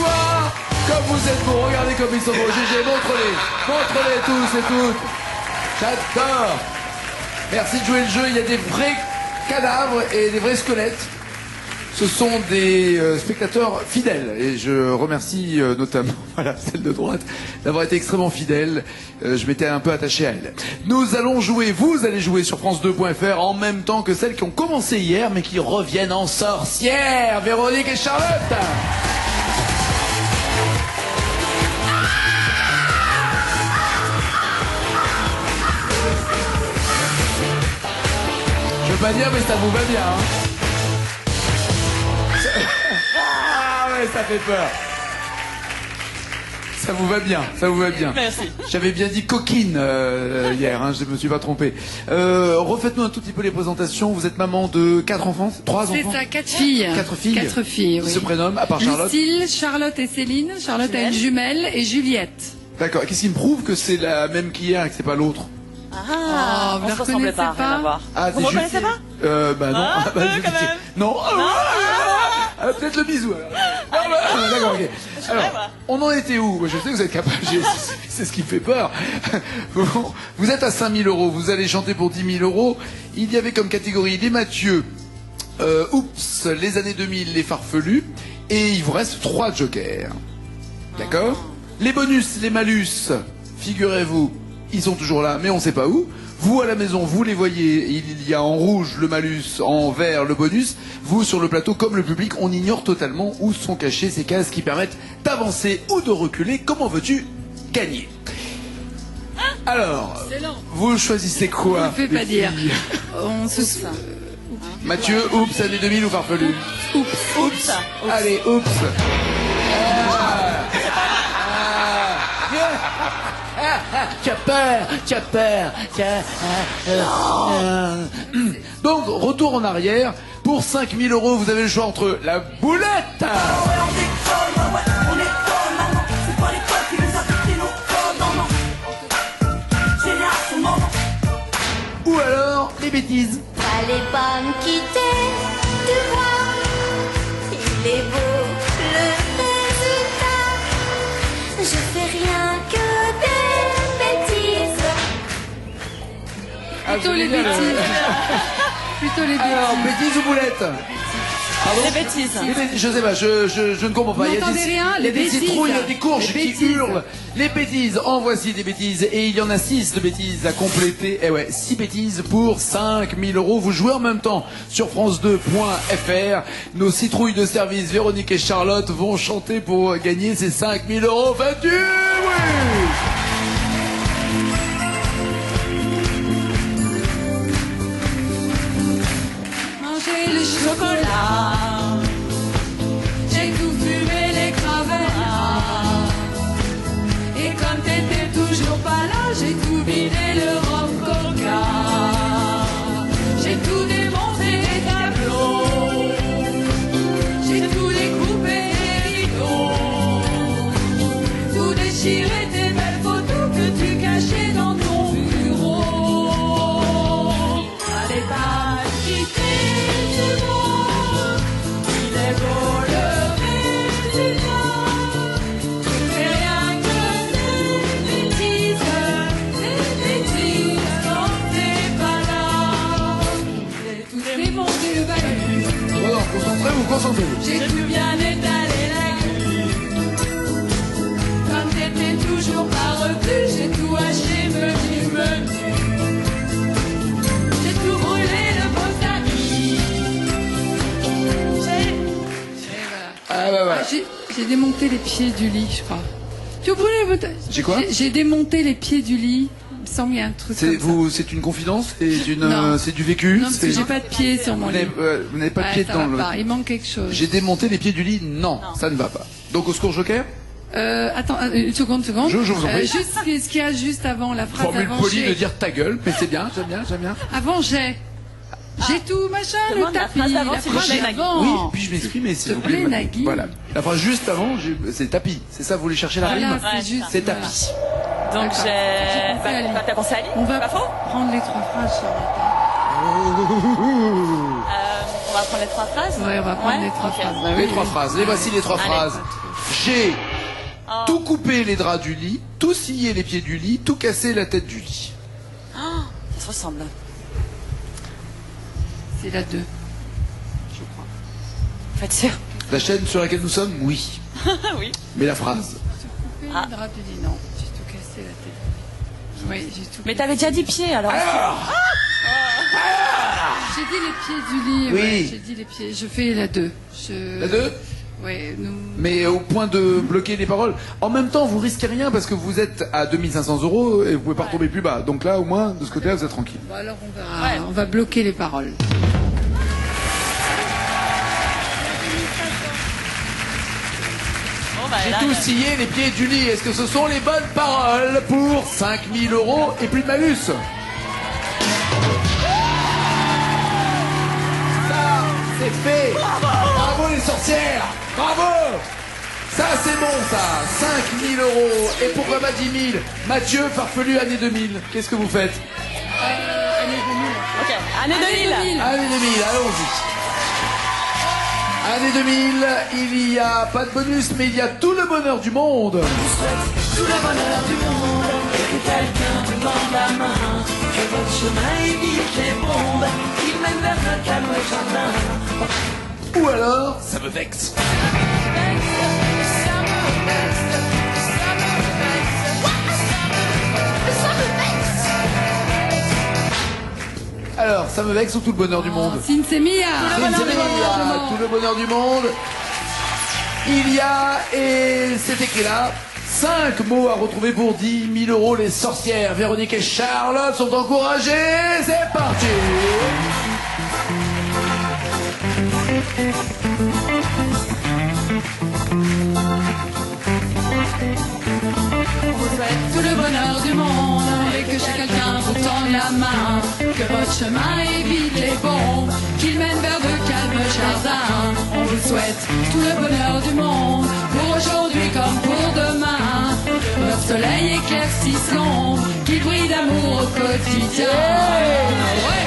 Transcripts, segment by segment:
soir. Comme vous êtes beaux, regardez comme ils sont beaux. GG, montre-les tous et toutes. J'adore. Merci de jouer le jeu, il y a des vrais cadavres et des vrais squelettes. Ce sont des spectateurs fidèles et je remercie notamment celle de droite d'avoir été extrêmement fidèle. Je m'étais un peu attaché à elle. Nous allons jouer, vous allez jouer sur France2.fr en même temps que celles qui ont commencé hier mais qui reviennent en sorcières, Véronique et Charlotte. Je veux pas dire mais ça vous va bien hein. Ah ouais, ça fait peur. Ça vous va bien, ça vous va bien. Merci. J'avais bien dit coquine hier, hein, je me suis pas trompé. Refaites-nous un tout petit peu les présentations. Vous êtes maman de 4 enfants, 3 enfants. C'est ça, 4 filles. 4 filles. 4 filles, Qui oui. se prénomment, à part Charlotte. Lucille, Charlotte et Céline. Charlotte a une jumelle et Juliette. D'accord. Qu'est-ce qui me prouve que c'est la même qu'hier et que c'est pas l'autre? Ah, vous on la se ressemblait reconnaissez pas, rien à voir. Ah, Vous me reconnaissez pas? Bah non. Ah, bah, quand même. non. Peut-être le bisou. Alors. D'accord, ok. Alors, on en était où? Moi, je sais que vous êtes capable. C'est ce qui me fait peur. Bon, vous êtes à 5 000 €. Vous allez chanter pour 10 000 €. Il y avait comme catégorie les Mathieu, Oups, les années 2000, les farfelus. Et il vous reste 3 jokers. D'accord? Les bonus, les malus, figurez-vous, ils sont toujours là, mais on ne sait pas où. Vous, à la maison, vous les voyez, il y a en rouge le malus, en vert le bonus. Vous, sur le plateau, comme le public, on ignore totalement où sont cachées ces cases qui permettent d'avancer ou de reculer. Comment veux-tu gagner? Alors, vous choisissez quoi? On ne fait pas les dire. filles On se... Mathieu, oups, années 2000 ou farfelu? Oups. Allez, oups. Tu as peur. Donc, retour en arrière. Pour 5 000 €, vous avez le choix entre la boulette ou alors les bêtises. Fallait pas me quitter, tu vois, il est beau le résultat. Je fais rien que des bêtises. Plutôt les bêtises. Plutôt les Alors, bêtises. bêtises ou boulettes? Pardon? Les bêtises. Les bêtises, je sais pas, je ne comprends pas. Vous Il y a n'entendez rien, il y a les des bêtises. citrouilles, il y a des courges Les qui bêtises. hurlent. Les bêtises, en voici des bêtises. Et il y en a 6 de bêtises à compléter. Et ouais, 6 bêtises pour 5 000 €. Vous jouez en même temps sur France2.fr. Nos citrouilles de service, Véronique et Charlotte, vont chanter pour gagner ces 5 000 €. Faites-tu? Oui! Manger le chocolat. J'ai tout fumé les cravelas. Et comme t'étais toujours pas là, j'ai tout vidé le rhum coca. J'ai tout démonté les tableaux. J'ai tout découpé les rideaux. Tout déchiré tes belles photos que tu cachais dans ton bureau. Allez pas quitter du monde. Il est beau le résultat. Tu fais rien que des bêtises quand t'es pas là. J'ai tout démonté le balai. Bon, concentrez-vous, concentrez-vous. J'ai tout bien étalé la gueule. Comme t'étais toujours pas revenu, j'ai tout haché, menu. J'ai tout brûlé le beau tapis. Ah bah voilà. J'ai démonté les pieds du lit, je crois. Tu as brûlé le beau tapis. J'ai quoi? J'ai démonté les pieds du lit. Il me semble qu'il y a un truc C'est comme ça. c'est une confidence? C'est Non. c'est du vécu? Non, parce que C'est- j'ai pas de pieds sur mon Vous lit. n'avez pas de Ouais, pied ça dans va le... pas. Il manque quelque chose. J'ai démonté les pieds du lit? Non, ça ne va pas. Donc au secours joker? Attends, une seconde. Je vous en prie. Juste ce qu'il y a juste avant, la phrase Formule avant. polie j'ai- de dire ta gueule, mais c'est bien, j'aime bien. Avant, j'ai tout, machin, le Demande la tapis, phrase d'avant, la s'il phrase vous plaît, d'avant. Oui, puis je m'exprime, s'il vous plaît. plaît, Nagui. Voilà. La phrase juste avant, c'est tapis. C'est ça, vous voulez chercher la Voilà, rime? c'est Ouais, juste. C'est voilà. tapis. Donc D'accord. j'ai... J'ai pensé à lui. T'as pensé à lui? On va Pas faux? prendre les 3 phrases sur la On va prendre les 3 phrases. Ouais, on va prendre les 3 ok. phrases. Bah Les oui. 3 phrases. Les voici les 3 Allez. phrases. J'ai Oh. tout coupé les draps du lit, tout scié les pieds du lit, tout cassé la tête du lit. Ça se ressemble. C'est la 2. Faites sûr. La chaîne sur laquelle nous sommes, oui. Oui. Mais la phrase. Coupé Ah. le drap du lit, non. J'ai tout cassé la tête. Oui, j'ai tout. Mais t'avais déjà dit pied alors. J'ai dit les pieds du lit. Oui. Ouais, j'ai dit les pieds. Je fais la 2. La 2 Ouais, nous. mais au point de bloquer les paroles. En même temps, vous risquez rien parce que vous êtes à 2500 € et vous pouvez pas retomber plus bas. Donc là, au moins, de ce côté-là, vous êtes tranquille. Bon, alors Ouais. on va bloquer les paroles. Bon, bah, J'ai là, tout scié les pieds du lit. Est-ce que ce sont les bonnes paroles pour 5000 € et plus de malus? Ça, c'est fait. Bravo les sorcières. Bravo. Ça, c'est bon, ça. 5000 €. Et pourquoi pas 10 000? Mathieu, farfelu, année 2000. Qu'est-ce que vous faites? Ok, année 2000. Année 2000, allons-y. Année 2000, il y a pas de bonus, mais il y a tout le bonheur du monde. Tout le bonheur du monde, et que quelqu'un vous tende la main, que votre chemin évite les bombes, qu'il mène vers le calme jardin. Ou alors, ça me vexe. Alors, ça me vexe ou tout le bonheur du monde? Sinsemia. Tout le bonheur du monde. Il y a, et c'est écrit là, 5 mots à retrouver pour 10 000 €. Les sorcières Véronique et Charlotte sont encouragées. C'est parti. Tout le bonheur du monde et que chez quelqu'un vous tende la main, que votre chemin évite les bombes, qu'il mène vers de calmes jardins. On vous souhaite tout le bonheur du monde pour aujourd'hui comme pour demain. Que votre soleil éclaircisse l'ombre, qu'il brille d'amour au quotidien. Ouais.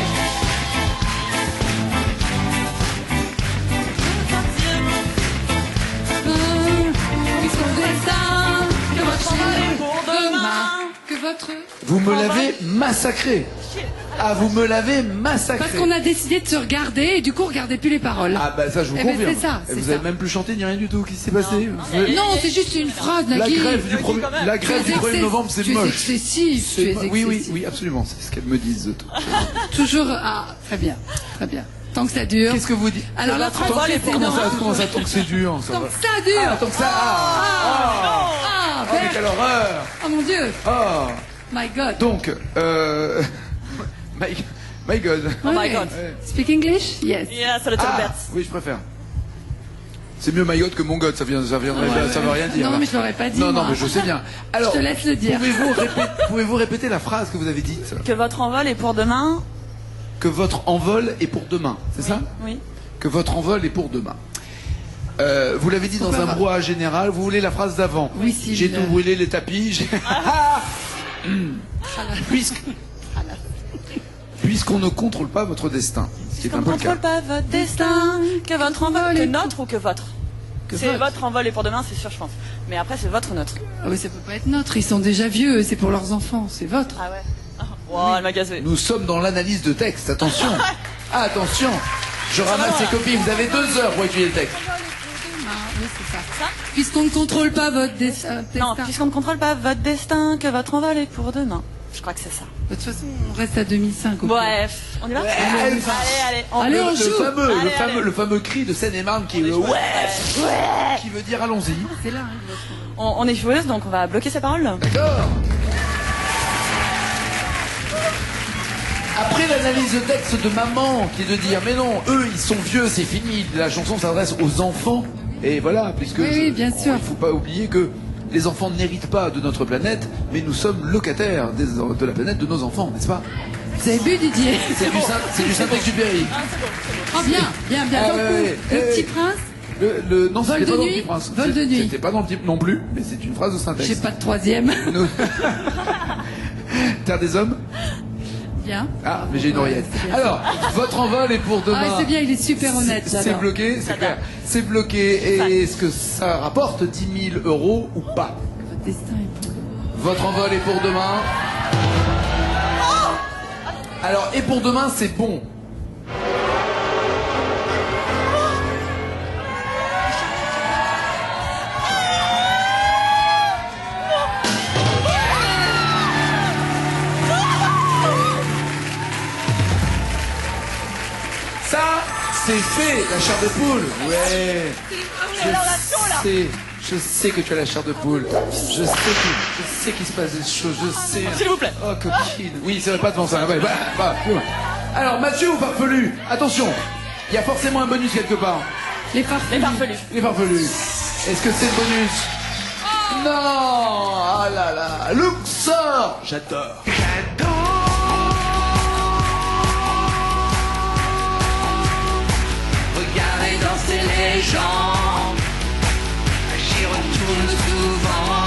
Puisqu'on destin, que votre chemin pour demain, que votre... Vous me l'avez massacré. Ah, vous me l'avez massacré. Parce qu'on a décidé de se regarder et du coup on regardait plus les paroles. Ah bah ça je vous Eh ben, confirme. c'est ça, Et c'est vous ça. avez même plus chanté ni rien du tout. Qu'est-ce qui s'est passé? Non, c'est juste une phrase, La Nagui. grève du Nagui, 1er, quand même. la grève du 1er novembre, c'est Tu es moche. excessif, tu es Oui, oui, excessif. oui, absolument. C'est ce qu'elles me disent. Toujours, ah, très bien, très bien. Tant que ça dure. Qu'est-ce que vous dites? Alors la Votre France, envol est c'est pour non. Comment ça, tant que c'est dur? Ça Tant va. que ça dure. Ah, tant que ça. Ah, Ah, oh, mais Bert. quelle horreur. Oh mon Dieu. Ah. My God. Donc, my God. Oh my Ouais. God. Speak English? Yes. Yes, a little Ah, bit. oui, je préfère. C'est mieux my God que mon God, ça veut rien dire. Non, là. mais je l'aurais pas dit. Non, moi. non, mais je sais bien. Alors, te laisse le dire. Pouvez-vous répéter la phrase que vous avez dite? Que votre envol est pour demain. Que votre envol est pour demain, c'est ça? Oui. Que votre envol est pour demain. Vous l'avez dit dans Pourquoi un pas brouhaha général, vous voulez la phrase d'avant? Oui, si, J'ai je tout l'ai. brûlé, les tapis. Puisqu'on ne contrôle pas votre destin, ce qui est Qu'on un ne peu le cas. contrôle pas votre destin. Que votre envol. Que notre ou que votre. C'est votre. votre envol est pour demain, c'est sûr, je pense. Mais après, c'est votre ou notre. Ah oui, ça peut pas être notre. Ils sont déjà vieux. C'est pour leurs enfants. C'est votre. Ah ouais. Wow, elle m'a gazé. Nous sommes dans l'analyse de texte, attention. Attention. Je ramasse les copies, vous avez 2 heures pour étudier le texte. Ah, oui, c'est ça. Puisqu'on ne contrôle pas votre destin. Non, puisqu'on ne contrôle pas votre destin, que votre envol est pour demain. Je crois que c'est ça. De toute façon, on reste à 2005. au pire. Bref, on y va. Allez, allez. Allez, on joue. Allez. Le fameux cri de Seine-et-Marne qui est le ouais, qui veut dire allons-y. C'est là. Hein, On est joueuse, donc on va bloquer ses paroles. D'accord. Après l'analyse de texte de maman qui est de dire mais non, eux ils sont vieux, c'est fini, la chanson s'adresse aux enfants. Et voilà, puisque Oui, bien sûr. il faut pas oublier que les enfants n'héritent pas de notre planète, mais nous sommes locataires de la planète de nos enfants, n'est-ce pas? Vous avez bu, Didier? C'est du Saint-Exupéry. Oh, bien, bien, bien. Ah, Donc, ouais, le ouais. Petit Prince, Non, Vol c'était de pas dans le nuit. Petit Prince. Vol de nuit. C'était pas dans le Petit non plus, mais c'est une phrase de j'ai syntaxe. pas de troisième. Nous- Terre des hommes. bien. Ah, mais j'ai une oreillette. Alors, votre envol est pour demain. Ah, c'est bien, il est super honnête. C'est j'adore. bloqué, c'est clair. C'est bloqué. Et est-ce que ça rapporte 10 000 € ou pas? Votre destin est pour demain. Votre envol est pour demain. Alors, et pour demain, c'est bon. Ça, c'est fait, la chair de poule. Ouais. Je sais que tu as la chair de poule. Je sais qu'il se passe des choses. Je sais. S'il vous plaît. Oh, coquine. Oui, c'est vrai, pas devant ça. Ouais, plus. Alors, Mathieu ou farfelu? Attention, il y a forcément un bonus quelque part. Les farfelus. Les farfelus. Les farfelus. Est-ce que c'est le bonus? Non. Ah là là. Luxor. J'adore. Regardez danser les gens, j'y retourne souvent.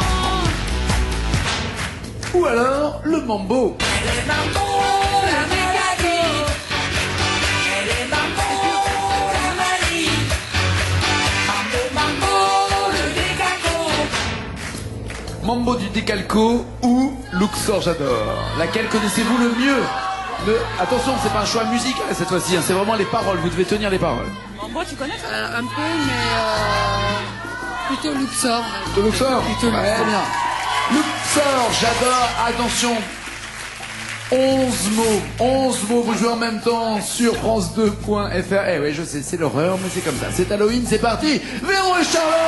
Ou alors, le mambo. Les mambo, la Mégali, les mambo, la Mali, mambo, le décaco. Mambo du décalco ou Luxor, j'adore. Laquelle connaissez-vous le mieux? Attention, c'est pas un choix musical cette fois-ci, hein, c'est vraiment les paroles, vous devez tenir les paroles. Mambo, tu connais ça? Un peu, mais plutôt Luxor. De Luxor? Plutôt Ouais, Luxor. bien. Luxor, j'adore, attention. 11 mots, vous jouez en même temps sur France2.fr. Eh oui, je sais, c'est l'horreur, mais c'est comme ça. C'est Halloween, c'est parti. Véro et Charlotte.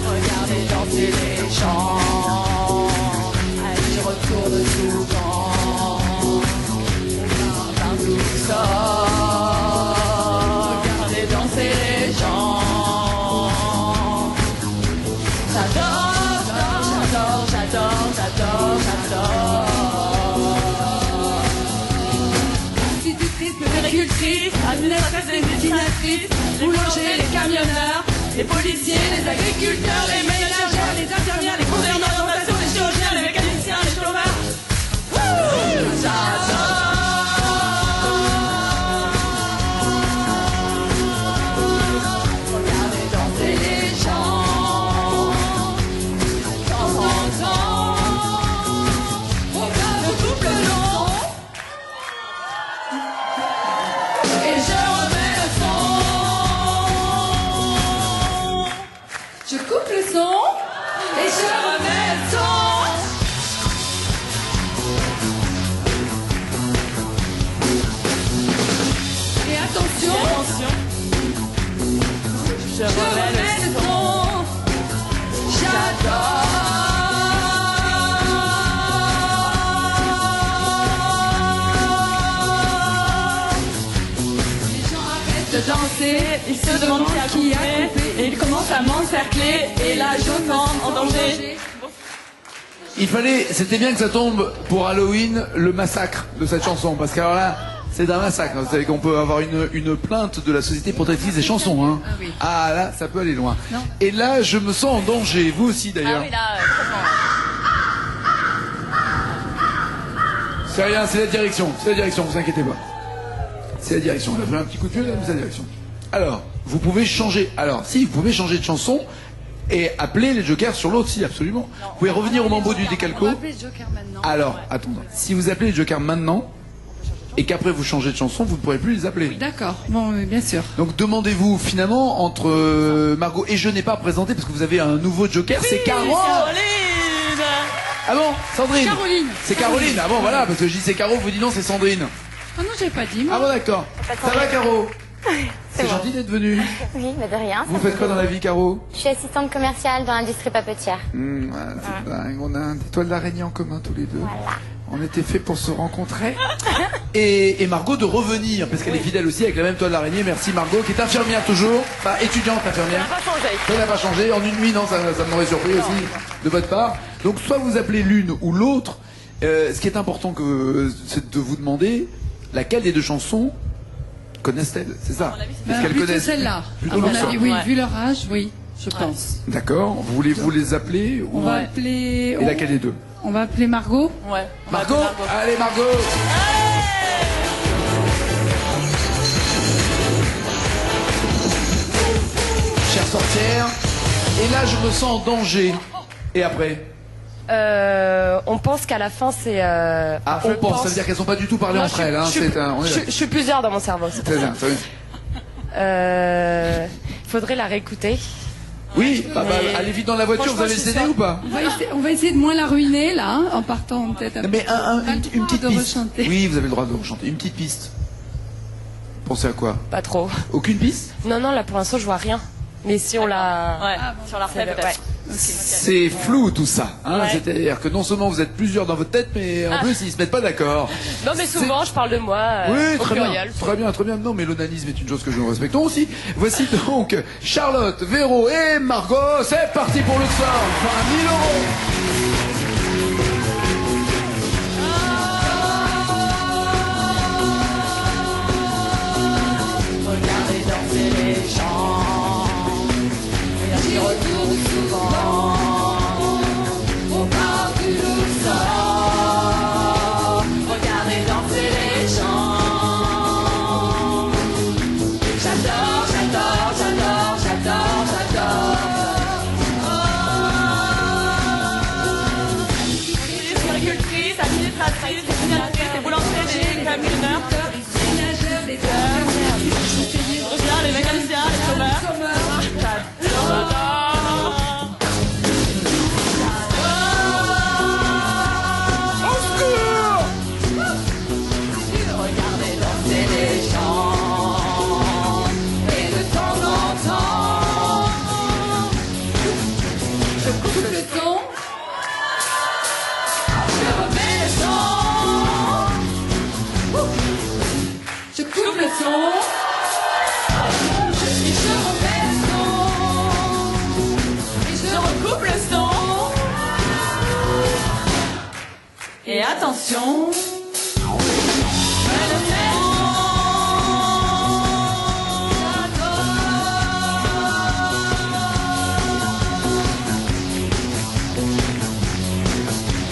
Regardez danser les gens, j'y retourne souvent. D'un Luxor, regardez danser les gens. J'adore. Institutrice, péricultrice, administratrice, dessinatrice, boulanger, les camionneurs, les policiers, les agriculteurs, les ménagères, les infirmières, les gouverneurs d'orientation, les chirurgiens, les mécaniciens, les chômeurs. Regardez danser les gens. Temps en temps, regarde le couple long. Et je remets le son. Je coupe le son et je remets le son. Et attention, Je remets le son. J'adore. Les gens arrêtent de danser, ils se demandent qui a coupé, et ils commencent à m'encercler, et là je me sens en danger. C'était bien que ça tombe pour Halloween, le massacre de cette chanson, parce qu'alors là, c'est un massacre. Vous savez qu'on peut avoir une plainte de la Société protectrice des chansons, hein. Ah oui. Ah là, ça peut aller loin. Non. Et là, je me sens en danger, vous aussi d'ailleurs. Ah oui, là, C'est rien, c'est la direction, vous inquiétez pas. C'est la direction, elle a fait un petit coup de pied, là, mais c'est la direction. Alors, vous pouvez changer, vous pouvez changer de chanson et appeler les jokers sur l'autre, si, absolument. Vous pouvez revenir au mambo du décalco. On va appeler le Joker maintenant. Alors, attendez, si vous appelez les jokers maintenant, et qu'après vous changez de chanson, vous ne pourrez plus les appeler. D'accord, bon, bien sûr. Donc demandez-vous finalement entre Margot et je n'ai pas présenté parce que vous avez un nouveau joker, c'est Caro. Caroline. Ah bon, Sandrine. Caroline. C'est Caroline. Ah bon, voilà, parce que je dis c'est Caro, vous dites non, c'est Sandrine. Ah non, j'avais pas dit, moi. Ah bon, d'accord. Ça va, Caro? C'est bon. gentil d'être venu. Oui, mais de rien. Vous faites quoi dans la vie, Caro? Je suis assistante commerciale dans l'industrie papetière. C'est dingue, on a des toiles d'araignée en commun tous les deux. Voilà. On était fait pour se rencontrer. Et Margot de revenir, parce qu'elle est fidèle aussi avec la même toile d'araignée. Merci Margot, qui est infirmière toujours. Enfin, étudiante infirmière. Ça n'a pas changé. Ça n'a pas changé. En une nuit, non, ça m'aurait surpris aussi de votre part. Donc, soit vous appelez l'une ou l'autre. Ce qui est important, c'est de vous demander laquelle des deux chansons connaissent-elles, c'est ça? Est-ce qu'elles Plutôt connaissent celle-là. Plutôt À mon Luxor. avis, oui, Ouais. vu leur âge, oui, je pense. D'accord. Voulez-vous les appeler ou... On va appeler. Et laquelle des deux? On va appeler Margot. Ouais. Margot. Allez, Margot. Chère sorcière. Et là, je me sens en danger. Et après? On pense qu'à la fin c'est. Ah, on pense. Ça veut dire qu'elles n'ont pas du tout parlé entre elles. Hein. Je suis plusieurs dans mon cerveau. C'est Très bien, très bien. Faudrait la réécouter. Oui, allez vite dans la voiture, vous Franchement, avez le je suis CD sûre. ou pas? On va essayer de moins la ruiner, là, hein, en partant peut-être un peu. Mais une petite de piste. rechanter. Oui, vous avez le droit de rechanter. Une petite piste. Pensez à quoi? Pas trop. Aucune piste? Non, là pour l'instant je vois rien. Mais si on la. Ouais. Sur la refait Ouais. peut-être. C'est flou tout ça. Hein. Ouais. C'est-à-dire que non seulement vous êtes plusieurs dans votre tête, mais en plus ils se mettent pas d'accord. Non mais souvent je parle de moi. Oui, Au très bien, pluriel. très bien, très bien. Non, mais l'onanisme est une chose que nous respectons aussi. Voici donc Charlotte, Véro et Margot. C'est parti pour Luxor. 20 000 euros. Regardez danser les gens, et j'y retourne souvent au parc du Luxor. Regardez danser les gens. J'adore, j'adore, j'adore, j'adore, j'adore. Puricultrice, administratrice, dessinatrice, et boulangère, des camionneurs. Les mécaniciens, les chômeurs. Regardez danser les gens, et de temps en temps, Je coupe le son. je remets le son. Je coupe le son. Et je remets le son. Et je recoupe le son. Et attention.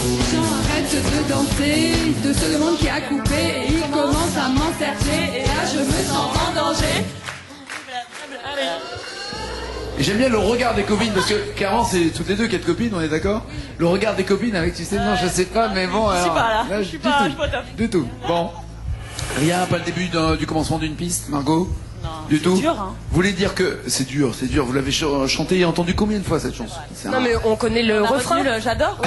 Les gens arrêtent de danser, de se demandent qui a coupé, et ils commencent à m'encercler, et là je me sens en danger. Et j'aime bien le regard des copines, parce que clairement c'est toutes les deux qui êtes copines, on est d'accord? Le regard des copines avec, tu sais, non je sais pas, mais bon, alors, pas là. Je suis pas au top. Du tout. Bon. Rien, pas le début du commencement d'une piste, Margot? Non. Du tout? Dur, hein. Vous voulez dire que c'est dur, c'est dur. Vous l'avez chanté et entendu combien de fois cette chanson? C'est Non un- mais on connaît le On a refrain. retenu le j'adore.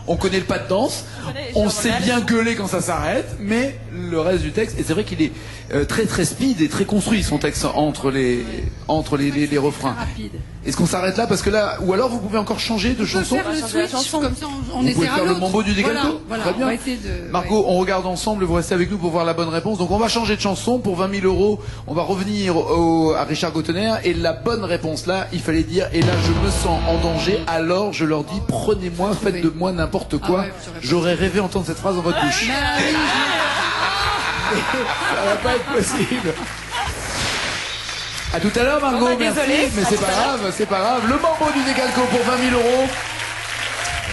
On connaît le pas de danse, connaît les on chants sait modèles. bien gueuler quand ça s'arrête, mais le reste du texte, et c'est vrai qu'il est très très speed et très construit son texte entre les refrains. Rapide. Est-ce qu'on s'arrête là? Parce que là, ou alors vous pouvez encore changer de On peut chanson? faire le switch, comme ça on Vous pouvez essaiera faire le l'autre. mambo du décalco? Voilà, Très bien. on va essayer de... Margot, on regarde ensemble, vous restez avec nous pour voir la bonne réponse. Donc on va changer de chanson pour 20 000 euros. On va revenir à Richard Gauthener. Et la bonne réponse là, il fallait dire, et là je me sens en danger, alors je leur dis, prenez-moi, faites de moi n'importe quoi. Ah ouais, j'aurais pas- J'aurais rêvé entendre cette phrase dans votre bouche. Ah oui, Ça va pas être possible. À tout à l'heure, Margot, bah, merci. désolée. Mais À c'est tout pas à l'heure. grave, c'est pas grave. Le mambo du décalco pour 20 000 euros.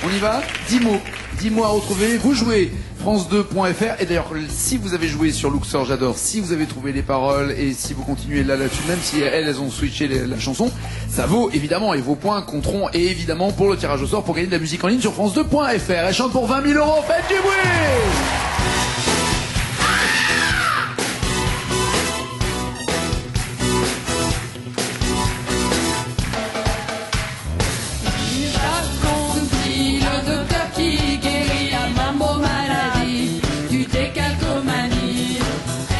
On y va? 10 mots. 10 mots à retrouver. Vous jouez France2.fr. Et d'ailleurs, si vous avez joué sur Luxor, j'adore. Si vous avez trouvé les paroles et si vous continuez là-dessus, même si elles ont switché la chanson, ça vaut évidemment. Et vos points compteront et évidemment pour le tirage au sort pour gagner de la musique en ligne sur France2.fr. Elle chante pour 20 000 euros. Faites du bruit! le docteur qui guérit la mambo maladie du décalcomanie.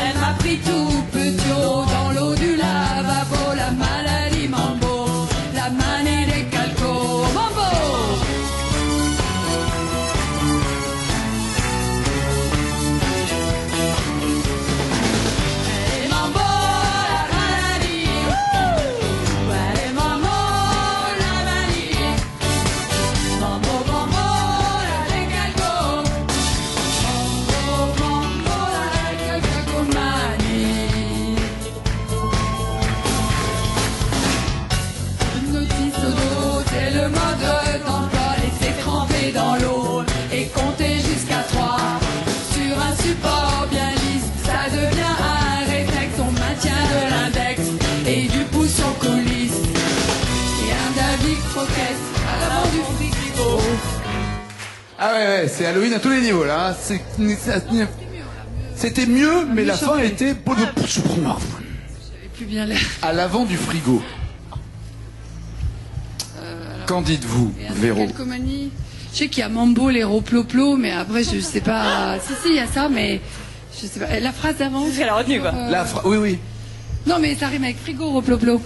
Elle m'a pris tout petit haut dans l'eau du lavabo, la maladie mambo, la manie décalco mambo. Ah ouais, c'est Halloween à tous les niveaux là. Hein. C'était mieux, mais la fin était Plus bien l'air. à l'avant du frigo. Qu'en dites-vous, Véro? Calcomanie. Je sais qu'il y a Mambo, les roploplo, mais après je sais pas. Si il y a ça, mais je sais pas. La phrase d'avant. C'est ce qu'elle a retenu, quoi. Oui. Non, mais ça rime avec frigo, roploplo.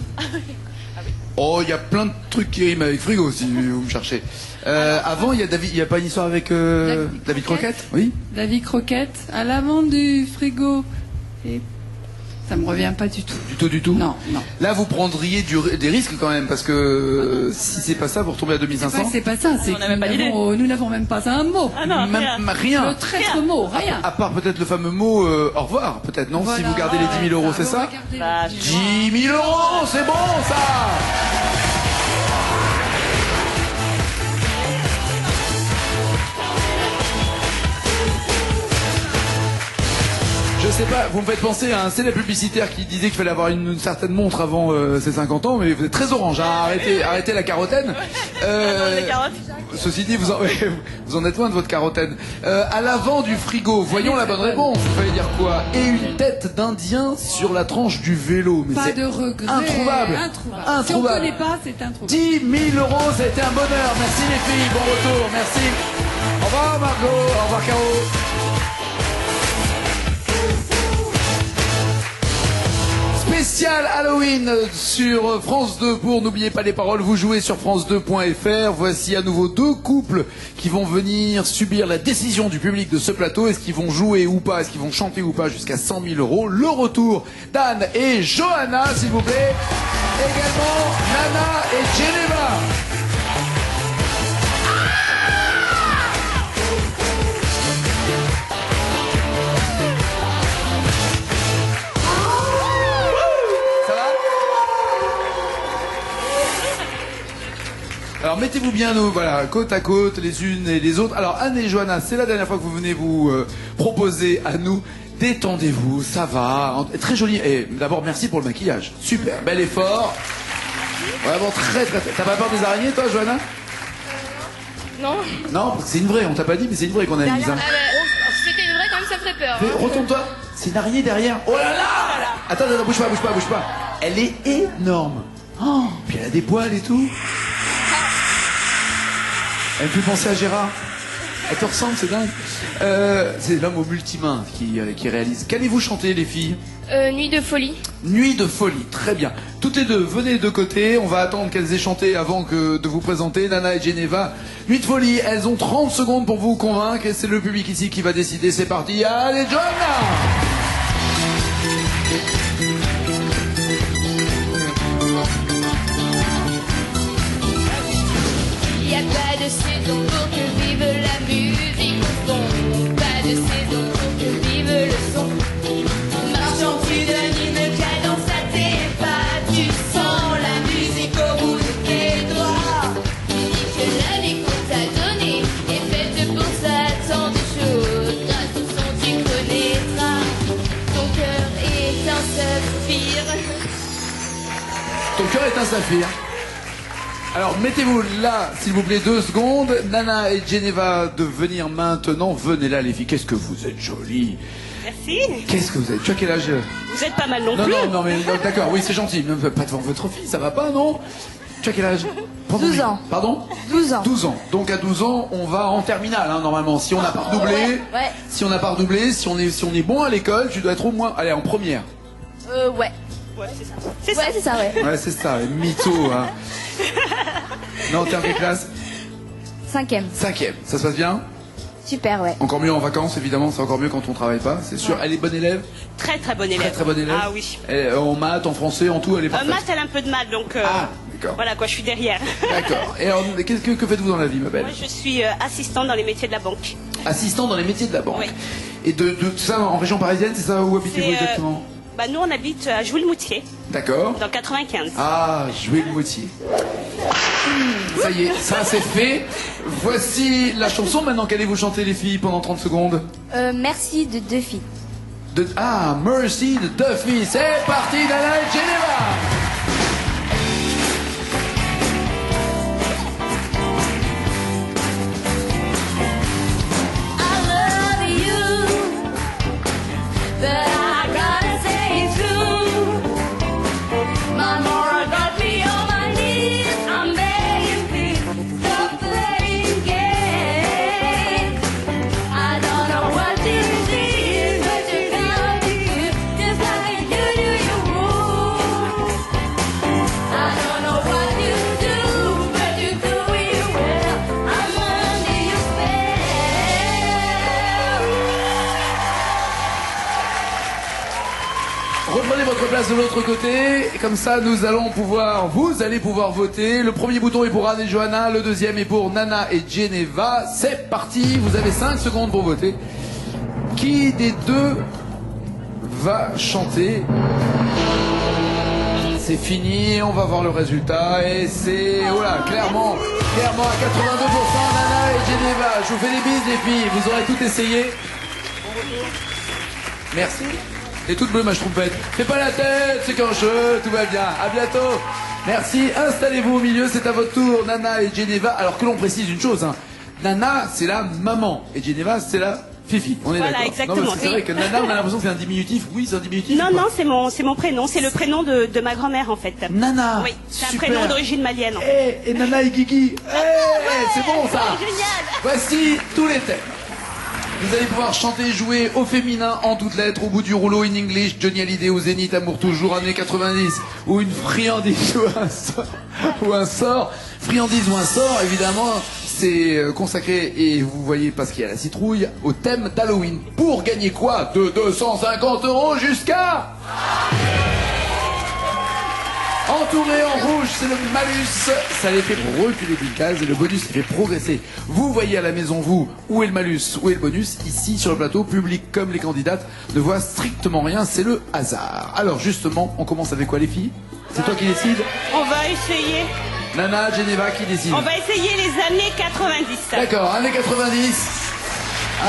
Oh, il y a plein de trucs qui riment avec frigo si vous me cherchez. Avant, il y a pas une histoire avec David Croquette? Oui. David Croquette, à l'avant du frigo. Et ça me revient pas du tout. Du tout. Non. Là, vous prendriez des risques quand même, parce que si c'est pas ça, vous retombez à 2500. C'est pas ça. C'est On n'a même pas d'idée. nous n'avons même pas un mot. Ah non, Même rien. Le traître mot, rien. À part peut-être le fameux mot au revoir, peut-être, non? Voilà. Si vous gardez les 10 000 euros, c'est ça? Bah, 10 000 euros, c'est bon ça! Je sais pas, vous me faites penser à un célèbre publicitaire qui disait qu'il fallait avoir une certaine montre avant ses 50 ans, mais vous êtes très orange, hein. Arrêtez la carotène. les carottes. Ceci dit, vous en êtes loin de votre carotène. À l'avant du frigo, voyons la bonne réponse. Il fallait dire quoi? Et une tête d'Indien sur la tranche du vélo. Mais Pas c'est de regret. introuvable. Si on connaît pas, c'est introuvable. 10 000 euros, ça a été un bonheur. Merci les filles, bon retour, merci. Au revoir Margot, au revoir Caro. Spécial Halloween sur France 2 pour N'oubliez pas les paroles, vous jouez sur France2.fr. Voici à nouveau deux couples qui vont venir subir la décision du public de ce plateau. Est-ce qu'ils vont jouer ou pas, est-ce qu'ils vont chanter ou pas jusqu'à 100 000 euros. Le retour d'Anne et Johanna, s'il vous plaît. Également Nana et Geneva. Alors mettez-vous bien voilà, côte à côte, les unes et les autres. Alors Anne et Johanna, c'est la dernière fois que vous venez vous proposer à nous. Détendez-vous, ça va. Très joli. Et d'abord, merci pour le maquillage. Super, bel effort. Vraiment très. T'as pas peur des araignées, toi, Johanna? Non. Non, c'est une vraie, on t'a pas dit, mais c'est une vraie qu'on a mise. Hein. C'était une vraie, quand même, ça ferait peur. Retourne-toi. C'est une araignée derrière. Oh là là! Attends, bouge pas. Elle est énorme. Oh, puis elle a des poils et tout. Elle me fait penser à Gérard. Elle te ressemble, c'est dingue. C'est l'homme aux multimains qui réalise. Qu'allez-vous chanter, les filles? Nuit de folie. Nuit de folie, très bien. Toutes les deux, venez de côté. On va attendre qu'elles aient chanté avant de vous présenter. Nana et Geneva. Nuit de folie, elles ont 30 secondes pour vous convaincre. Et c'est le public ici qui va décider. C'est parti. Allez, Johanna! Y a pas de saison pour que vive la musique au fond. Pas de saison pour que vive le son. Marchant, tu donnes une cadence à tes pas. Tu sens la musique au bout de tes doigts. Tu dis que la vie qu'on t'a donnée est faite pour ça. Tant de choses, grâce au son tu connaîtras. Ton cœur est un saphir. Ton cœur est un saphir. Alors mettez-vous là, s'il vous plaît, 2 secondes. Nana et Geneva de venir maintenant. Venez là, les filles. Qu'est-ce que vous êtes jolies. Merci. Qu'est-ce que vous êtes? Tu as quel âge? Vous êtes pas mal non Non, plus. non, mais d'accord, oui, c'est gentil. Mais pas devant votre fille, ça va pas, non? Tu as quel âge? 12 ans. Pardon? 12 ans. 12 ans. Donc à 12 ans, on va en terminale, hein, normalement. Si on n'a pas redoublé, Ouais. si on n'a pas redoublé, si on est bon à l'école, tu dois être au moins, allez, en première. Ouais. Ouais, c'est ça. Ouais, c'est ça, ouais. Ouais, c'est ça, mytho, hein. Non, t'es en quelle classe? 5e. 5e. Ça se passe bien? Super, ouais. Encore mieux en vacances, évidemment, c'est encore mieux quand on travaille pas, c'est sûr. Elle est bonne élève? Très très bonne élève. Très bonne élève? Ah oui. En maths, en français, en tout, elle est parfaite. Maths, elle a un peu de mal, donc Ah, d'accord. voilà quoi, je suis derrière. D'accord. Et alors, que faites-vous dans la vie, ma belle? Moi, je suis assistante dans les métiers de la banque. Assistant dans les métiers de la banque. Oui. Et de ça en région parisienne, c'est ça? Où habitez-vous C'est, exactement? Bah, nous, on habite à Jouy-le-Moutier, D'accord. dans le 95. Ah, jouer le moitié. Ça y est, ça c'est fait. Voici la chanson. Maintenant, qu'allez-vous chanter, les filles, pendant 30 secondes? Merci de 2 filles. Mercy de Duffy. C'est parti, Nana et Geneva. Reprenez votre place de l'autre côté, et comme ça vous allez pouvoir voter. Le premier bouton est pour Anne et Johanna, le deuxième est pour Nana et Geneva. C'est parti, vous avez 5 secondes pour voter. Qui des deux va chanter? C'est fini, on va voir le résultat et c'est, voilà, clairement à 82%, Nana et Geneva. Je vous fais des bises les filles, vous aurez tout essayé. Merci. Et toute bleue ma trompette. Fais pas la tête, c'est qu'un jeu, tout va bien. À bientôt. Merci. Installez-vous au milieu, c'est à votre tour, Nana et Geneva. Alors que l'on précise une chose, hein. Nana, c'est la maman et Geneva, c'est la Fifi. On est Voilà, d'accord. exactement. Non, c'est vrai que Nana, on a l'impression que c'est un diminutif. Oui, c'est un diminutif. Non, ou pas non, c'est mon prénom. C'est le prénom de ma grand-mère, en fait. Nana. Oui, c'est un Super. prénom d'origine malienne. En fait. Et Nana et Guigui. C'est bon ça. Génial. Voici tous les thèmes. Vous allez pouvoir chanter et jouer au féminin en toutes lettres, au bout du rouleau, in English, Johnny Hallyday au Zénith, Amour toujours, années 90, ou une friandise ou un sort. Friandise ou un sort, évidemment, c'est consacré, et vous voyez, parce qu'il y a la citrouille, au thème d'Halloween. Pour gagner quoi? De 250 € jusqu'à... Entouré en rouge, c'est le malus. Ça les fait reculer d'une case et le bonus les fait progresser. Vous voyez à la maison, vous, où est le malus, où est le bonus. Ici, sur le plateau, public comme les candidates ne voient strictement rien, c'est le hasard. Alors justement, on commence avec quoi les filles? C'est toi qui décides? On va essayer. Nana, Geneva, qui décide? On va essayer les années 90. D'accord, années 90.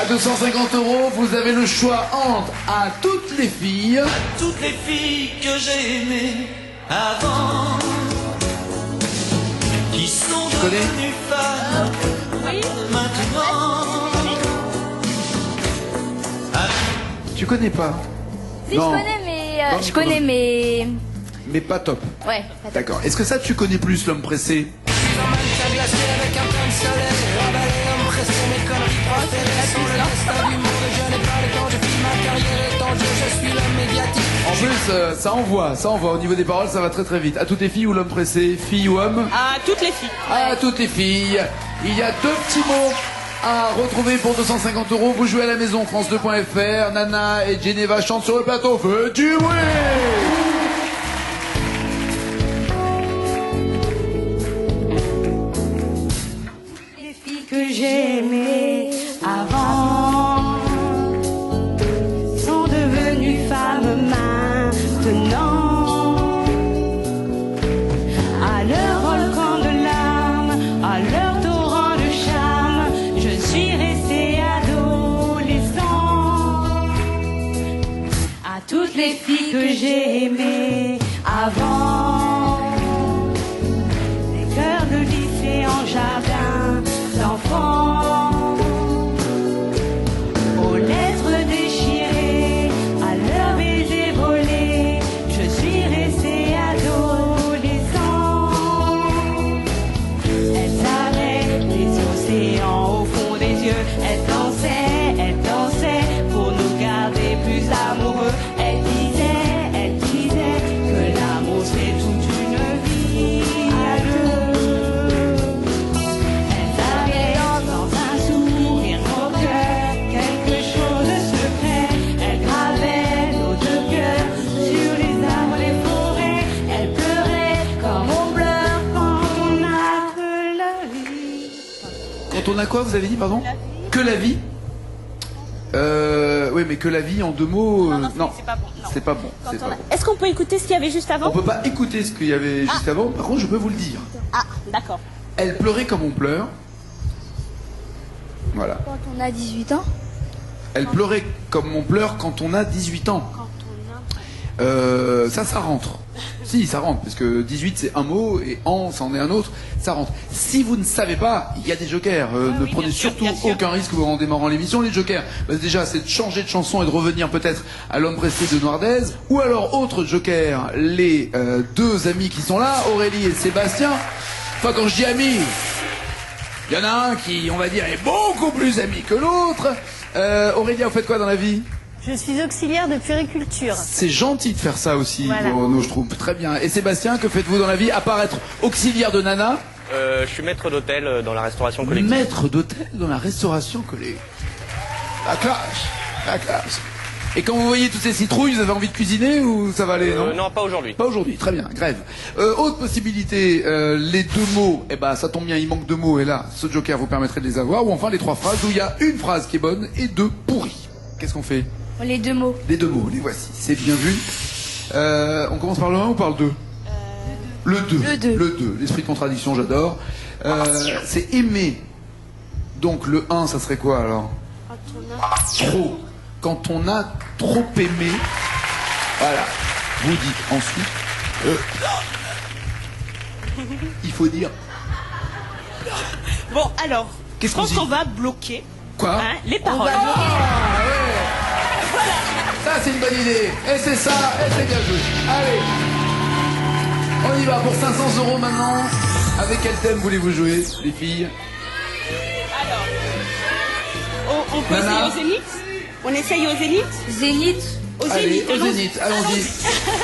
À 250 €, vous avez le choix entre à toutes les filles. Toutes les filles que j'ai aimées avant, qui sont connais devenues femmes maintenant. Tu connais pas? Si, Non. je connais, mais... Non, je connais, mais... Mais pas top. Ouais. D'accord. Est-ce que ça, tu connais plus l'homme pressé? En plus, ça envoie au niveau des paroles, ça va très très vite. À toutes les filles ou l'homme pressé? Fille ou homme? À toutes les filles. À toutes les filles. Il y a 2 petits mots à retrouver pour 250 €. Vous jouez à la maison, France2.fr. Nana et Geneva chantent sur le plateau. Feu du bruit! Que j'aimais avant sont devenues femmes maintenant. À leur volcan de larmes, à leur torrent de charme, je suis restée adolescent. À toutes les filles que j'ai aimées avant, des cœurs de lycée en jardin d'enfants, aux lettres déchirées, à leurs baisers volés, je suis restée adolescent. Elles avaient les océans au fond des yeux, elles dansaient pour nous garder plus amoureux. Elles disaient que l'amour c'est toute une vie à deux. Quand on a quoi, vous avez dit, pardon? Que la vie. Oui, mais que la vie en 2 mots. Non, c'est pas bon. Non. C'est pas bon. c'est pas bon. Est-ce qu'on peut écouter ce qu'il y avait juste On avant? peut pas écouter ce qu'il y avait juste avant. Par contre, je peux vous le dire. Ah, d'accord. Elle pleurait comme on pleure. Voilà. Quand on a 18 ans. Elle pleurait comme on pleure quand on a 18 ans. Ça rentre. Si, ça rentre, parce que 18 c'est un mot et an, ça en est un autre, ça rentre. Si vous ne savez pas, il y a des jokers. Ne prenez surtout aucun risque en démarrant l'émission. Les jokers, déjà, c'est de changer de chanson et de revenir peut-être à l'homme pressé de Noirdez. Ou alors, autre joker, les 2 amis qui sont là, Aurélie et Sébastien. Enfin, quand je dis amis, il y en a un qui, on va dire, est beaucoup plus ami que l'autre. Aurélie, vous faites quoi dans la vie? Je suis auxiliaire de puériculture. C'est gentil de faire ça aussi, Voilà. Bruno, je trouve. Très bien. Et Sébastien, que faites-vous dans la vie, à part être auxiliaire de Nana? Je suis maître d'hôtel dans la restauration collective. Maître d'hôtel dans la restauration collective. La classe. La classe. Et quand vous voyez toutes ces citrouilles, vous avez envie de cuisiner ou ça va aller, non? Non, pas aujourd'hui. Pas aujourd'hui, très bien, grève. Autre possibilité, les deux mots, eh ben ça tombe bien, il manque deux mots, et là, ce joker vous permettrait de les avoir, ou enfin les trois phrases où il y a une phrase qui est bonne et deux pourries. Qu'est-ce qu'on fait? Les deux mots. Les deux mots, les voici, c'est bien vu. On commence par le 1 ou par le 2? Le 2. Le 2. Le 2, l'esprit de contradiction, j'adore. C'est aimer. Donc le 1, ça serait quoi alors? Trop. Quand on a trop aimé, voilà, vous dites ensuite, il faut dire. Bon, alors, Qu'est-ce je pense qu'on dit qu'on va bloquer Quoi? les paroles. Ça c'est une bonne idée. Et c'est ça, et c'est bien joué. Allez, on y va pour 500 € maintenant. Avec quel thème voulez-vous jouer, les filles? Alors, on peut Nana. essayer au Zénith? On essaye au Zénith? Zénith. Au Allez, Zénith, au allons-y. Zénith, allons-y.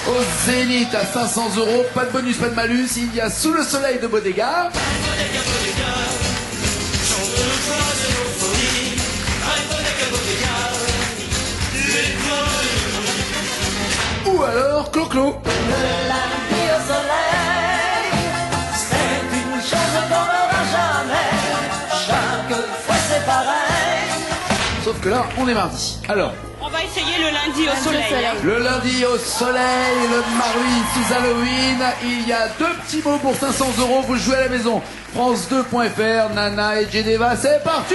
Au Zénith à 500 €, pas de bonus, pas de malus. Il y a Sous le soleil de Bodega. Ou alors Clo-Clo. Lundi au soleil, c'est une chose qu'on n'aura jamais. Chaque fois c'est pareil. Sauf que là, on est mardi. Alors, On va essayer le lundi au soleil. hein. le lundi au soleil, le mardi sous Halloween, il y a deux petits mots pour 500 €. Vous jouez à la maison. France2.fr, Nana et Geneva, c'est parti.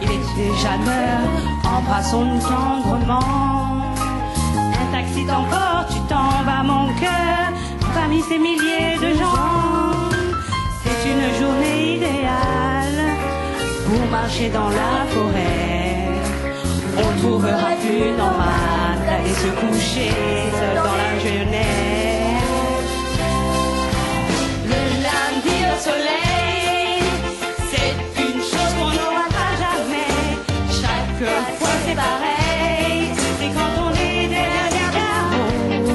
Il est déjà l'heure, embrassons-nous tendrement. Un taxi t'emporte, tu t'en vas mon cœur, parmi ces milliers de gens. C'est une journée idéale pour marcher dans la forêt. On trouvera plus normal d'aller se coucher seul dans la jeunesse. Le lundi au soleil, c'est une chose qu'on n'aura pas jamais. Chaque fois c'est pareil, c'est quand on est derrière les carreaux,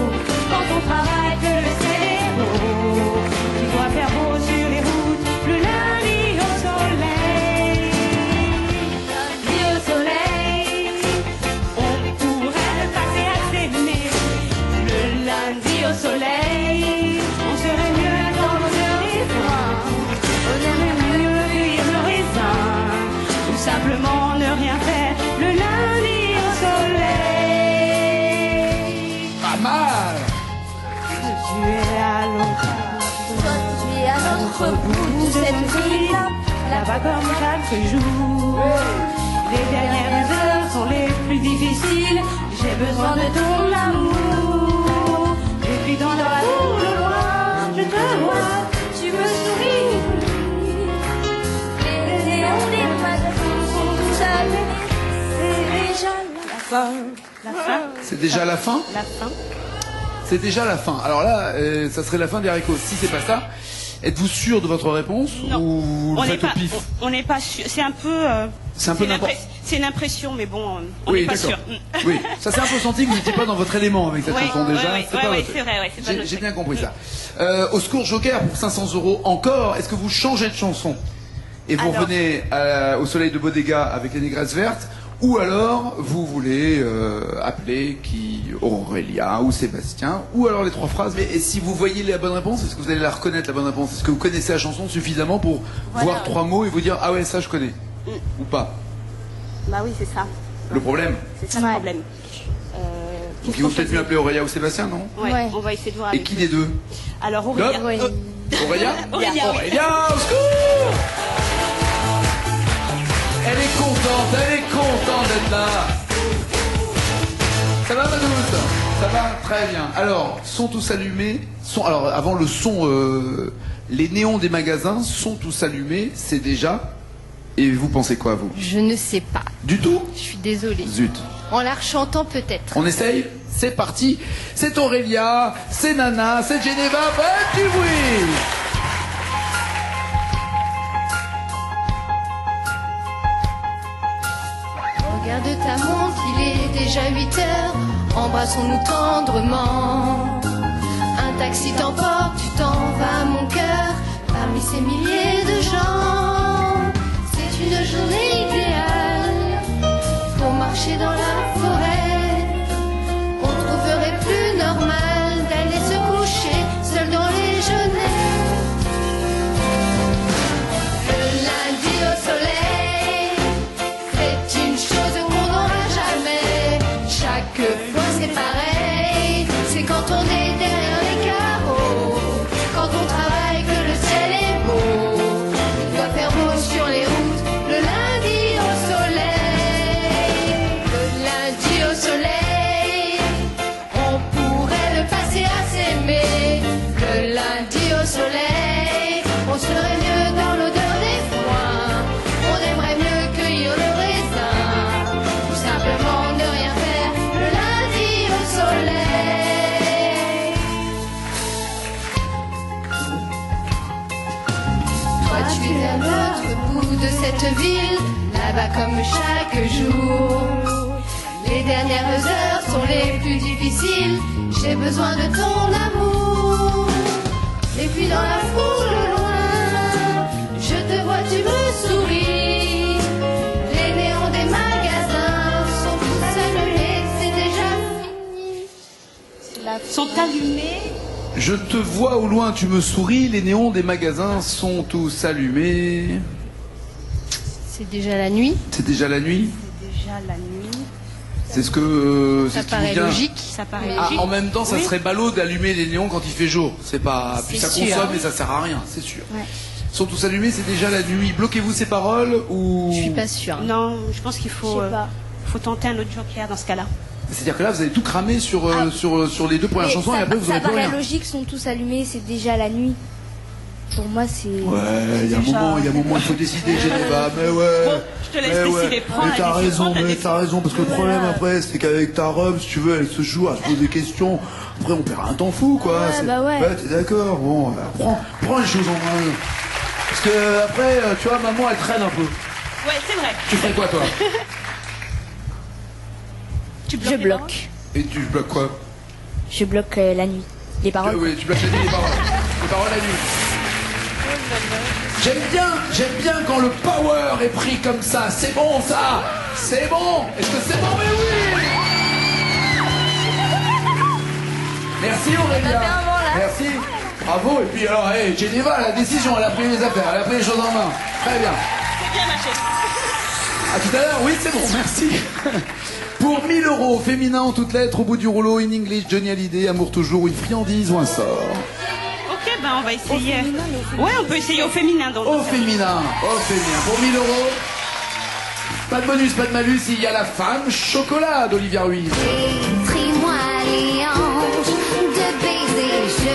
quand on travaille que le cerveau, qui doit faire beau sur les routes. Le lundi au soleil, lundi au soleil, on pourrait le passer à s'aimer. Le lundi au soleil, on serait mieux dans l'odeur des foins, on aimerait mieux cueillir le raisin, ou simplement ne rien faire. Le lundi au soleil, Pas mal. tu es à l'autre Toi, tu es à l'autre bout de cette ville. là-bas comme chaque jour. Les dernières heures sont les plus difficiles. J'ai besoin de ton amour. Et puis dans la rue, le loin, je te vois, tu me souris. Les néons des magasins sont tous allumés. C'est déjà la fin. La fin, C'est déjà la fin. La fin. C'est déjà la fin. Alors là, ça serait la fin des haricots. Si c'est pas ça, êtes-vous sûr de votre réponse Non. ou vous On le n'est faites au pas, pif? on n'est pas sûr. C'est un peu. C'est un peu n'importe. C'est une impression, mais bon, on Oui, n'est pas d'accord. sûr. Oui, ça c'est un peu senti que vous n'étiez pas dans votre élément avec cette Oui, chanson déjà. oui, C'est pas votre- c'est vrai, ouais, c'est pas J'ai notre j'ai truc. bien compris ça. Au secours Joker pour 500 € encore. Est-ce que vous changez de chanson et vous Alors. revenez au soleil de Bodega avec les négresses vertes, ou alors vous voulez appeler Aurélia ou Sébastien, ou alors les trois phrases. Mais et si vous voyez la bonne réponse, est-ce que vous allez la reconnaître la bonne réponse? Est-ce que vous connaissez la chanson suffisamment pour voir trois mots et vous dire ah ouais ça je connais ou pas? Bah oui, c'est ça. Le problème. C'est ça le problème. Donc il vaut peut-être mieux appeler Aurélia ou Sébastien, non? Ouais, Ouais. on va essayer de voir Et avec qui eux. des deux? Alors Aurélia. L'homme Oui. Aurélia Aurélia, oui. Aurélia, au secours! Elle est contente d'être là. Ça va ma douce? Ça va très bien. Alors, sont tous allumés. Alors, avant le son, les néons des magasins sont tous allumés, c'est déjà. Et vous pensez quoi, vous? Je ne sais pas. Du tout? Je suis désolée. Zut. En la rechantant peut-être. On essaye? C'est parti. C'est Aurélia, c'est Nana, c'est Geneva. Faites du bruit! Regarde ta montre, il est déjà 8 heures. Embrassons-nous tendrement. Un taxi t'emporte, tu t'en vas mon cœur. parmi ces milliers de gens. C'est une journée idéale pour marcher dans la forêt. On trouverait plus normal d'aller se coucher seul dans les genêts. Le lundi au soleil, c'est une chose qu'on n'aura jamais. Chaque fois c'est pareil, c'est quand on est derrière les carreaux, quand on travaille que le ciel est beau. Il doit faire beau sur les routes, le lundi au soleil. Le lundi au soleil, on pourrait le passer à s'aimer. Le lundi au soleil, on serait mieux dans l'odeur des foins. On aimerait mieux cueillir le raisin, ou simplement ne rien faire le lundi au soleil. Toi tu es à l'autre bout de cette ville, là-bas comme chaque jour. Les dernières heures sont les plus difficiles, j'ai besoin de ton amour. Et puis dans la foule au loin, je te vois, tu me souris. Les néons des magasins sont tous allumés, c'est déjà fini. Sont allumés. Je te vois au loin, tu me souris, les néons des magasins sont tous allumés. C'est déjà la nuit. C'est déjà la nuit. C'est déjà la nuit. C'est ce que Ça c'est ce qui vous paraît vient. logique. Ça paraît Ah, logique. en même temps, ça Oui. serait ballot d'allumer les néons quand il fait jour. C'est pas. Puis ça C'est sûr. consomme et ça sert à rien, c'est sûr. Ouais. Ils sont tous allumés, c'est déjà la nuit. Bloquez-vous ces paroles ou. Je suis pas sûre. Non, je pense qu'il faut, Je sais pas. faut tenter un autre joker dans ce cas-là. C'est-à-dire que là, vous avez tout cramé sur, sur les deux premières Mais chansons ça, et après vous ça n'aurez plus paraît rien. logique, sont tous allumés, c'est déjà la nuit. Pour moi, c'est. Ouais, il y a un moment, il faut décider, Geneva. Mais ouais. Bon, je te laisse mais décider. ouais. Prends Mais la t'as décision, raison, prends la mais t'as raison, parce que le problème Voilà. après, c'est qu'avec ta robe, si tu veux, elle se joue à se poser des questions. Après, on perd un temps fou, quoi. Ouais, C'est- bah ouais. t'es d'accord. Bon, bah, prends les choses en main. Parce que après, tu vois, maman, elle traîne un peu. Ouais, c'est vrai. Tu ferais quoi, toi? Tu Je les bloque. Et tu bloques quoi? Je bloque la nuit. Les paroles. Oui, tu bloques la nuit, les paroles. Les paroles la nuit. J'aime bien quand le power est pris comme ça. C'est bon, ça. C'est bon. Est-ce que c'est bon? Mais oui. Merci Aurélia. Merci. Bravo. Et puis alors, hey, Geneva, la décision, elle a pris les affaires, elle a pris les choses en main. Très bien. C'est bien marché. À tout à l'heure, oui, c'est bon, merci. Pour 1000 €, féminin en toutes lettres, au bout du rouleau, in English, Johnny Hallyday, amour toujours, une friandise ou un sort. Ok, ben on va essayer. féminin, mais au féminin. Ouais, on peut essayer au féminin. Donc. Au féminin. Pour 1000 €, pas de bonus, pas de malus, il y a la femme chocolat d'Olivia Ruiz. Écris-moi les hanches de baiser, je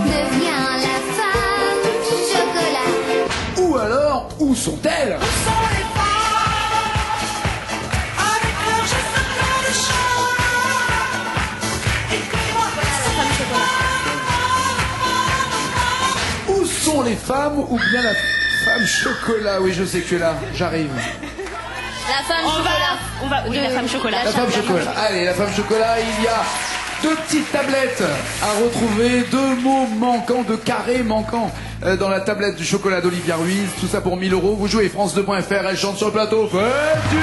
deviens la femme chocolat. Ou alors, où sont-elles? Où sont les femmes ou bien la femme chocolat? Oui, je sais que tu es là, j'arrive. La femme On va, oui, la femme chocolat. La femme chocolat. Allez, la femme chocolat, il y a deux petites tablettes à retrouver, deux mots manquants, deux carrés manquants dans la tablette du chocolat d'Olivia Ruiz. Tout ça pour 1000 €. Vous jouez France2.fr, elle chante sur le plateau. Faites du bruit!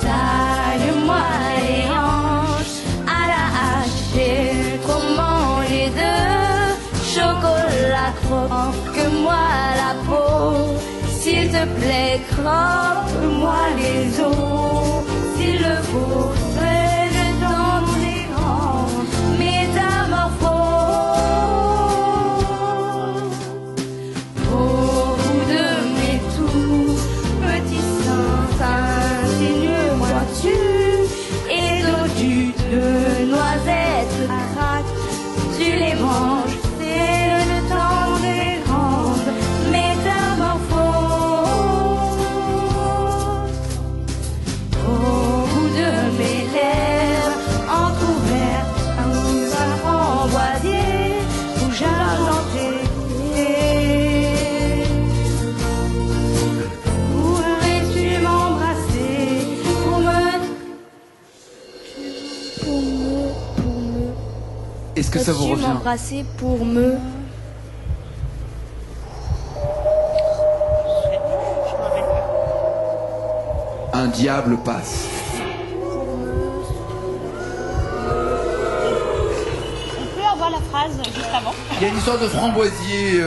Taille-moi les hanches à la hache, comment les deux chocolat croque-moi la peau, s'il te plaît, croque-moi les os, s'il le faut, fais-le dans les grands métamorphoses. Au bout de mes tout petits seins, insinue-moi-tu, et dodus de noisettes craques, tu les manges, c'est le temps des grandes métamorphoses. Au bout de mes Est-ce que ça vous Peux-tu revient? m'embrasser pour me... Un diable passe. On peut avoir la phrase juste avant. Il y a une histoire de framboisier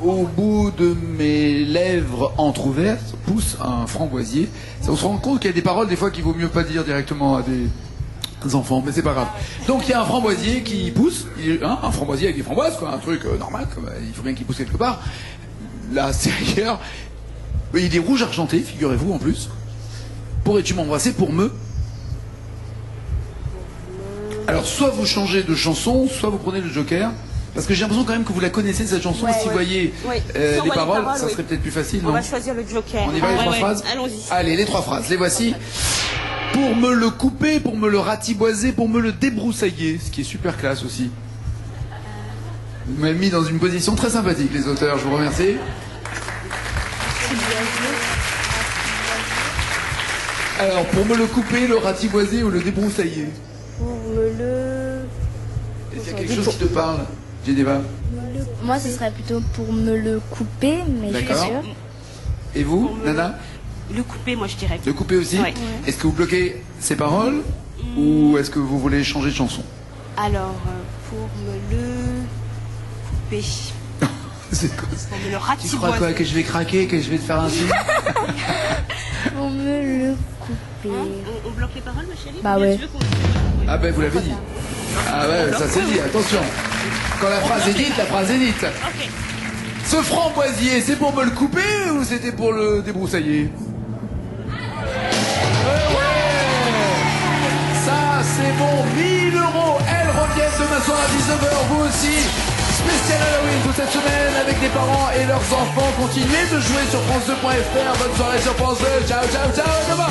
au bout de mes lèvres entrouvertes pousse un framboisier. On se rend compte qu'il y a des paroles des fois qu'il vaut mieux pas dire directement à des enfants, mais c'est pas grave. Donc il y a un framboisier qui pousse, un framboisier avec des framboises, quoi, un truc normal, il faut bien qu'il pousse quelque part. Là c'est ailleurs. Il est rouge argenté, figurez-vous en plus. Pourrais-tu m'embrasser pour me... Alors soit vous changez de chanson, soit vous prenez le Joker. Parce que j'ai l'impression quand même que vous la connaissez cette chanson. Ouais, Si vous voyez Oui. les paroles, ça serait peut-être plus facile. On Non va choisir le Joker. On y va les trois phrases. Allons-y. Allez, les trois phrases, les voici. Pour me le couper, pour me le ratiboiser, pour me le débroussailler, ce qui est super classe aussi. Vous m'avez mis dans une position très sympathique, les auteurs, je vous remercie. Alors, pour me le couper, le ratiboiser ou le débroussailler? Pour me le... Est-ce qu'il y a quelque chose qui te parle, Geneva? Moi, ce serait plutôt pour me le couper, mais je suis D'accord. sûre. Et vous, Nana? Le couper, moi je dirais. Le couper aussi? Ouais. Est-ce que vous bloquez ces paroles ou est-ce que vous voulez changer de chanson? Alors, pour me le couper. C'est quoi ça? Pour me le Tu crois ratiboiser. quoi? Que je vais craquer? Que je vais te faire un signe? Pour me le couper. On bloque les paroles, ma chérie? Bah Ou bien ouais. tu veux qu'on- Ah ben vous l'avez dit. Ah ouais, ça c'est dit, attention. Quand la phrase est dite, la phrase est dite. Ok. Ce framboisier, c'est pour me le couper ou c'était pour le débroussailler? Ça c'est bon, 1000 €. Elles reviennent demain soir à 19h, vous aussi. Spécial Halloween toute cette semaine avec des parents et leurs enfants. Continuez de jouer sur France2.fr. Bonne soirée sur France 2. Ciao, ciao, ciao, demain.